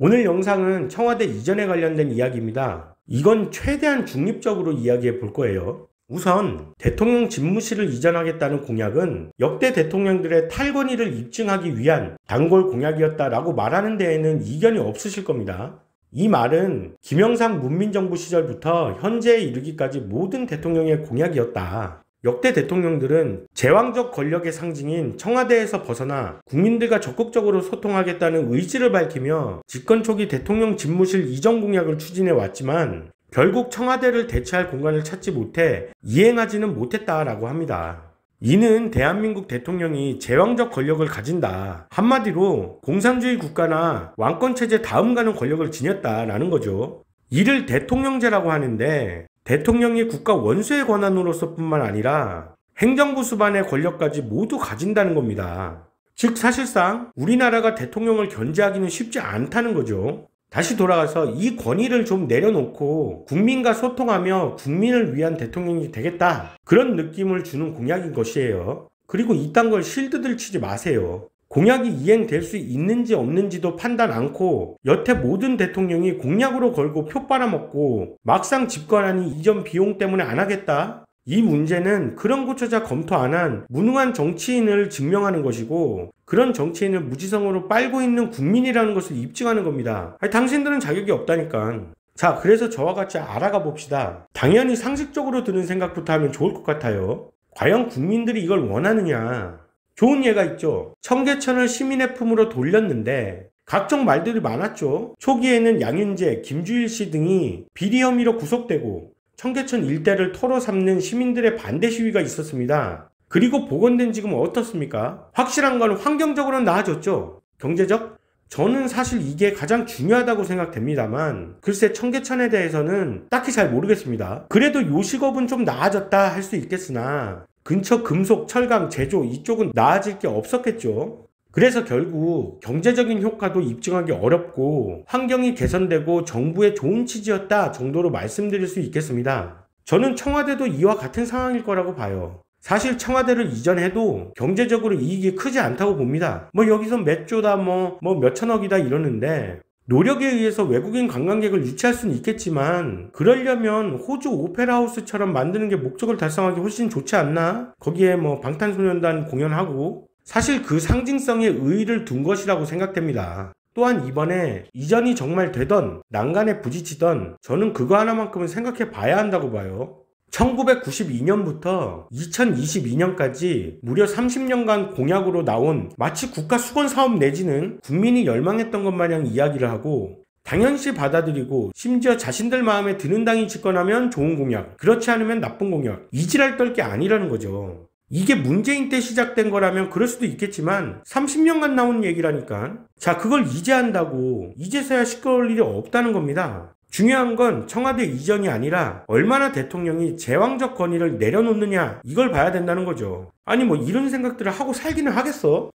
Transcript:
오늘 영상은 청와대 이전에 관련된 이야기입니다. 이건 최대한 중립적으로 이야기해 볼 거예요. 우선 대통령 집무실을 이전하겠다는 공약은 역대 대통령들의 탈권위를 입증하기 위한 단골 공약이었다라고 말하는 데에는 이견이 없으실 겁니다. 이 말은 김영삼 문민정부 시절부터 현재에 이르기까지 모든 대통령의 공약이었다. 역대 대통령들은 제왕적 권력의 상징인 청와대에서 벗어나 국민들과 적극적으로 소통하겠다는 의지를 밝히며 집권 초기 대통령 집무실 이전 공약을 추진해 왔지만 결국 청와대를 대체할 공간을 찾지 못해 이행하지는 못했다라고 합니다. 이는 대한민국 대통령이 제왕적 권력을 가진다. 한마디로 공산주의 국가나 왕권체제 다음 가는 권력을 지녔다라는 거죠. 이를 대통령제라고 하는데 대통령이 국가 원수의 권한으로서 뿐만 아니라 행정부 수반의 권력까지 모두 가진다는 겁니다. 즉 사실상 우리나라가 대통령을 견제하기는 쉽지 않다는 거죠. 다시 돌아가서 이 권위를 좀 내려놓고 국민과 소통하며 국민을 위한 대통령이 되겠다. 그런 느낌을 주는 공약인 것이에요. 그리고 이딴 걸 실드들 치지 마세요. 공약이 이행될 수 있는지 없는지도 판단 않고 여태 모든 대통령이 공약으로 걸고 표 빨아먹고 막상 집권하니 이전 비용 때문에 안 하겠다? 이 문제는 그런 고쳐자 검토 안 한 무능한 정치인을 증명하는 것이고 그런 정치인을 무지성으로 빨고 있는 국민이라는 것을 입증하는 겁니다. 아니, 당신들은 자격이 없다니까. 자, 그래서 저와 같이 알아가 봅시다. 당연히 상식적으로 드는 생각부터 하면 좋을 것 같아요. 과연 국민들이 이걸 원하느냐? 좋은 예가 있죠. 청계천을 시민의 품으로 돌렸는데 각종 말들이 많았죠. 초기에는 양윤재, 김주일 씨 등이 비리 혐의로 구속되고 청계천 일대를 토로 삼는 시민들의 반대 시위가 있었습니다. 그리고 복원된 지금 어떻습니까? 확실한 건 환경적으로는 나아졌죠. 경제적? 저는 사실 이게 가장 중요하다고 생각됩니다만 글쎄 청계천에 대해서는 딱히 잘 모르겠습니다. 그래도 요식업은 좀 나아졌다 할 수 있겠으나 근처 금속, 철강, 제조 이쪽은 나아질 게 없었겠죠. 그래서 결국 경제적인 효과도 입증하기 어렵고 환경이 개선되고 정부의 좋은 취지였다 정도로 말씀드릴 수 있겠습니다. 저는 청와대도 이와 같은 상황일 거라고 봐요. 사실 청와대를 이전해도 경제적으로 이익이 크지 않다고 봅니다. 여기서 몇 조다 몇 천억이다 이러는데 노력에 의해서 외국인 관광객을 유치할 수는 있겠지만 그러려면 호주 오페라하우스처럼 만드는 게 목적을 달성하기 훨씬 좋지 않나? 거기에 방탄소년단 공연하고 사실 그 상징성에 의의를 둔 것이라고 생각됩니다. 또한 이번에 이전이 정말 되던 난간에 부딪히던 저는 그거 하나만큼은 생각해 봐야 한다고 봐요. 1992년부터 2022년까지 무려 30년간 공약으로 나온 마치 국가 수건 사업 내지는 국민이 열망했던 것 마냥 이야기를 하고 당연시 받아들이고 심지어 자신들 마음에 드는 당이 집권하면 좋은 공약, 그렇지 않으면 나쁜 공약, 이지랄 떨 게 아니라는 거죠. 이게 문재인 때 시작된 거라면 그럴 수도 있겠지만 30년간 나온 얘기라니까. 자, 그걸 이제 한다고 이제서야 시끄러울 일이 없다는 겁니다. 중요한 건 청와대 이전이 아니라 얼마나 대통령이 제왕적 권위를 내려놓느냐 이걸 봐야 된다는 거죠. 아니 이런 생각들을 하고 살기는 하겠어?